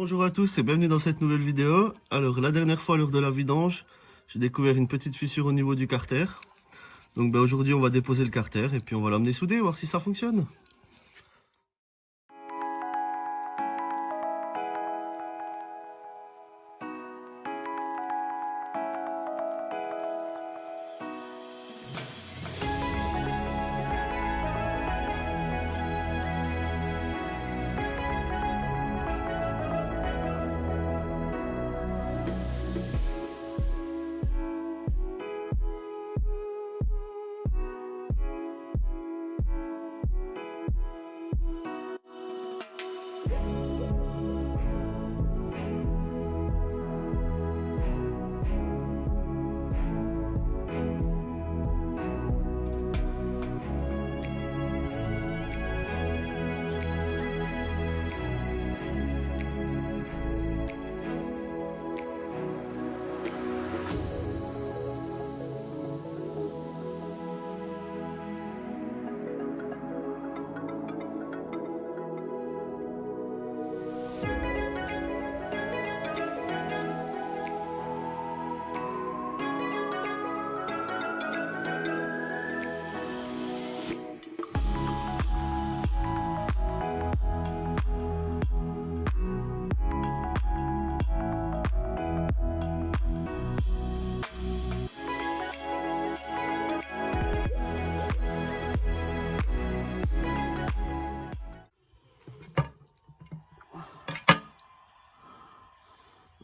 Bonjour à tous et bienvenue dans cette nouvelle vidéo. Alors la dernière fois lors de la vidange, j'ai découvert une petite fissure au niveau du carter. Donc aujourd'hui on va déposer le carter et puis on va l'amener souder, voir si ça fonctionne.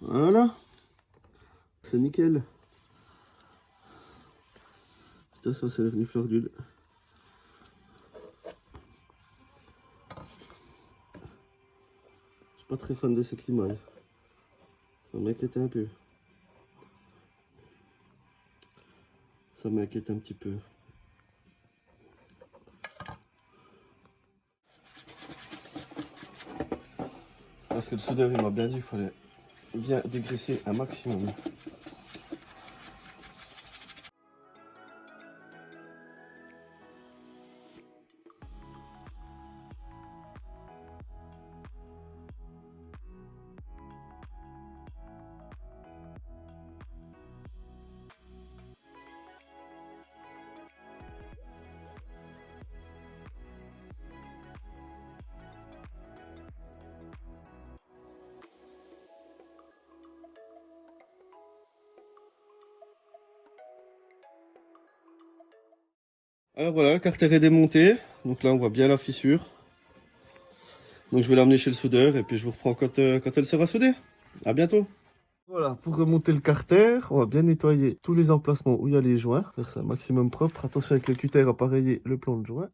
Voilà, c'est nickel. Putain, ça c'est une fleur d'huile. Je suis pas très fan de cette limaille. Ça m'inquiète un peu. Ça m'inquiète un petit peu. Parce que le soudeur il m'a bien dit qu'il fallait bien dégraisser un maximum. Alors voilà, le carter est démonté. Donc là on voit bien la fissure. Donc je vais l'amener chez le soudeur et puis je vous reprends quand elle sera soudée. À bientôt. Voilà, pour remonter le carter, on va bien nettoyer tous les emplacements où il y a les joints. Faire ça un maximum propre. Attention avec le cutter à pareiller le plan de joint.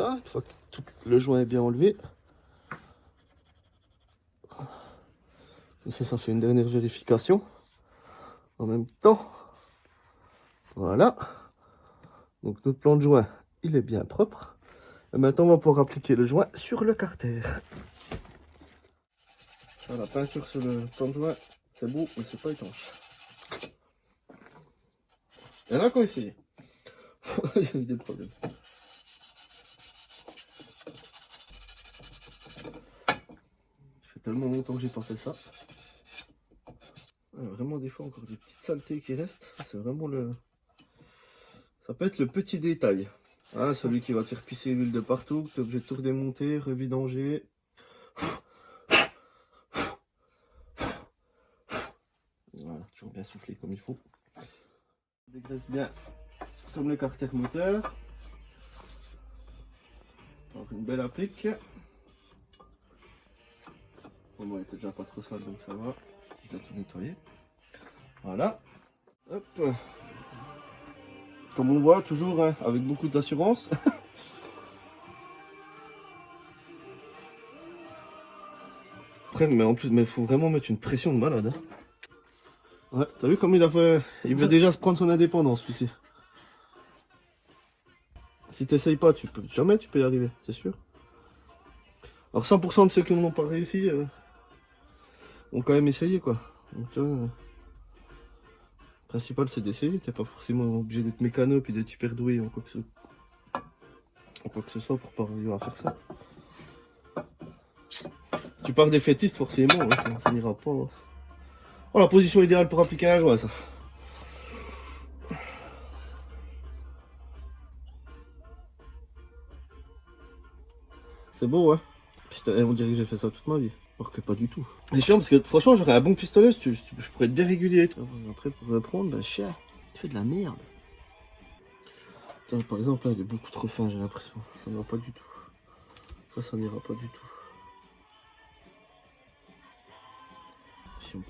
Une fois que tout le joint est bien enlevé, ça fait une dernière vérification en même temps. Voilà, donc notre plan de joint il est bien propre. Et maintenant on va pouvoir appliquer le joint sur le carter. La peinture sur le plan de joint c'est beau mais c'est pas étanche. Il y en a qui ont essayé. J'ai eu des problèmes. Tellement longtemps que j'ai pas fait ça. Vraiment des fois encore des petites saletés qui restent. C'est vraiment Ça peut être le petit détail. Hein, celui qui va te faire pisser l'huile de partout, que tu es obligé de tout redémonter, revidanger. Voilà, toujours bien soufflé comme il faut. On dégraisse bien comme le carter moteur. Alors une belle applique. Bon, moi, il était déjà pas trop sale, donc ça va. J'ai déjà tout nettoyé. Voilà. Hop. Comme on voit, toujours hein, avec beaucoup d'assurance. Après, mais en plus, mais faut vraiment mettre une pression de malade. Hein. Ouais, t'as vu comme il a fait. Il veut déjà se prendre son indépendance, celui-ci. Si t'essayes pas, jamais tu peux y arriver, c'est sûr. Alors 100% de ceux qui n'ont pas réussi ont quand même essayé quoi. Donc tu vois, le principal c'est d'essayer, t'es pas forcément obligé d'être mécano puis d'être hyper doué en quoi que ce soit pour pas arriver à faire ça. Si tu pars des fétistes forcément, hein, ça n'ira pas. Oh, la position idéale pour appliquer un joint ça. C'est beau hein. Putain, on dirait que j'ai fait ça toute ma vie. Alors que pas du tout. C'est chiant parce que franchement j'aurais un bon pistolet, je pourrais être bien régulier. Après pour reprendre, bah cher, tu fais de la merde. Putain, par exemple là il est beaucoup trop fin j'ai l'impression. Ça n'ira pas du tout. Ça n'ira pas du tout. Si on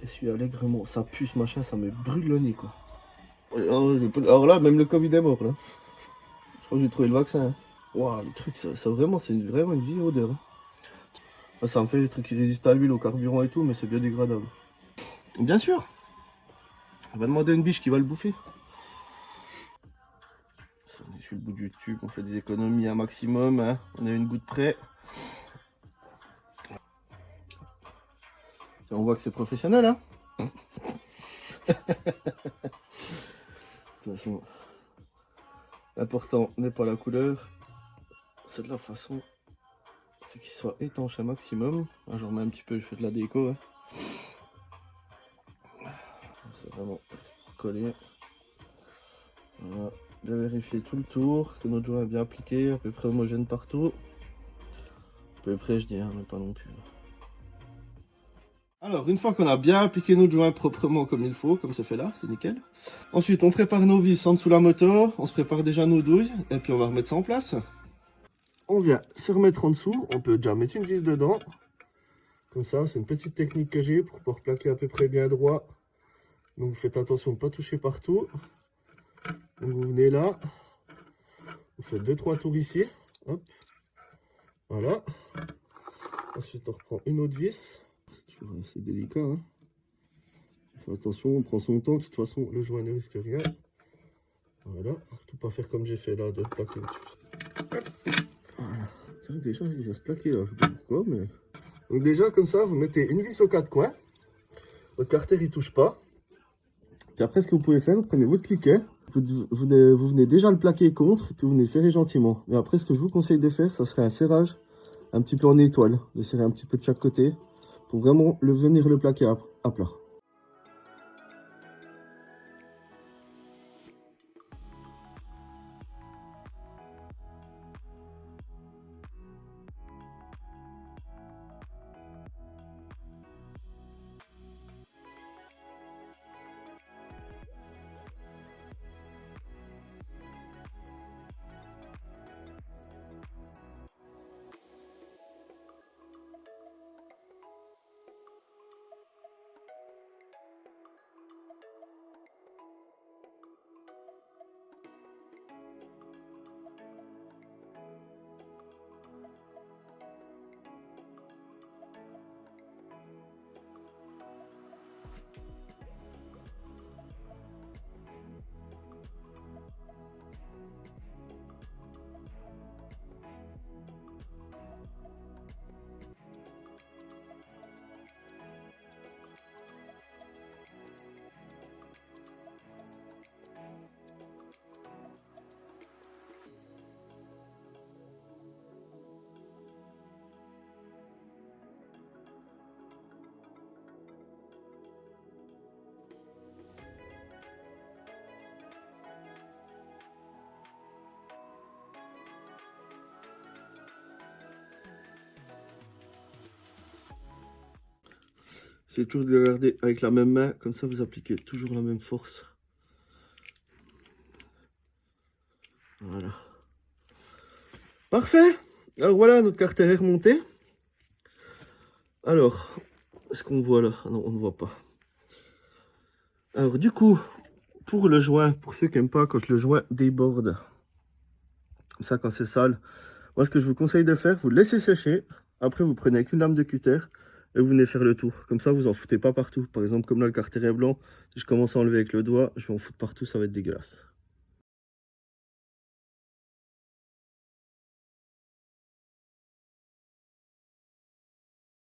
essuie allègrement, ça pue ce machin, ça me brûle le nez quoi. Alors là, même le Covid est mort là. Je crois que j'ai trouvé le vaccin. Hein. Waouh, le truc, ça vraiment, c'est vraiment une vieille odeur. Hein. Ça me fait des trucs qui résistent à l'huile, au carburant et tout, mais c'est biodégradable. Bien sûr. On va demander à une biche qui va le bouffer. On est sur le bout du tube, on fait des économies un maximum. Hein. On a une goutte près. On voit que c'est professionnel. Hein. De toute façon, l'important n'est pas la couleur, c'est de la façon. C'est qu'il soit étanche un maximum. Là, je remets un petit peu, je fais de la déco. Hein. C'est vraiment pour coller. Voilà. Bien vérifier tout le tour, que notre joint est bien appliqué, à peu près homogène partout. À peu près, je dis, hein, mais pas non plus. Alors, une fois qu'on a bien appliqué notre joint proprement comme il faut, comme c'est fait là, c'est nickel. Ensuite, on prépare nos vis en dessous la moto, on se prépare déjà nos douilles, et puis on va remettre ça en place. On vient se remettre en dessous, on peut déjà mettre une vis dedans. Comme ça, c'est une petite technique que j'ai pour pouvoir plaquer à peu près bien droit. Donc faites attention de ne pas toucher partout. Donc vous venez là, vous faites 2-3 tours ici. Hop. Voilà. Ensuite on reprend une autre vis. C'est délicat. Hein. Faites attention, on prend son temps. De toute façon, le joint ne risque rien. Voilà. Tout pas faire comme j'ai fait là, de plaquer dessus. Voilà. C'est vrai que déjà, il va se plaquer là. Je sais pas pourquoi, mais. Donc déjà comme ça, vous mettez une vis aux 4 coins. Votre carter il touche pas. Puis après, ce que vous pouvez faire, vous prenez votre cliquet, vous venez déjà le plaquer contre, et puis vous venez serrer gentiment. Et après, ce que je vous conseille de faire, ça serait un serrage un petit peu en étoile, de serrer un petit peu de chaque côté, pour vraiment venir le plaquer à plat. C'est toujours de le garder avec la même main, comme ça vous appliquez toujours la même force. Voilà. Parfait. Alors voilà, notre carter est remonté. Alors, est-ce qu'on voit là? Ah non, on ne voit pas. Alors du coup, pour le joint, pour ceux qui n'aiment pas quand le joint déborde, comme ça quand c'est sale, moi ce que je vous conseille de faire, vous le laissez sécher. Après vous prenez avec une lame de cutter et vous venez faire le tour. Comme ça vous en foutez pas partout. Par exemple comme là le carter est blanc, si je commence à enlever avec le doigt, je vais en foutre partout, ça va être dégueulasse.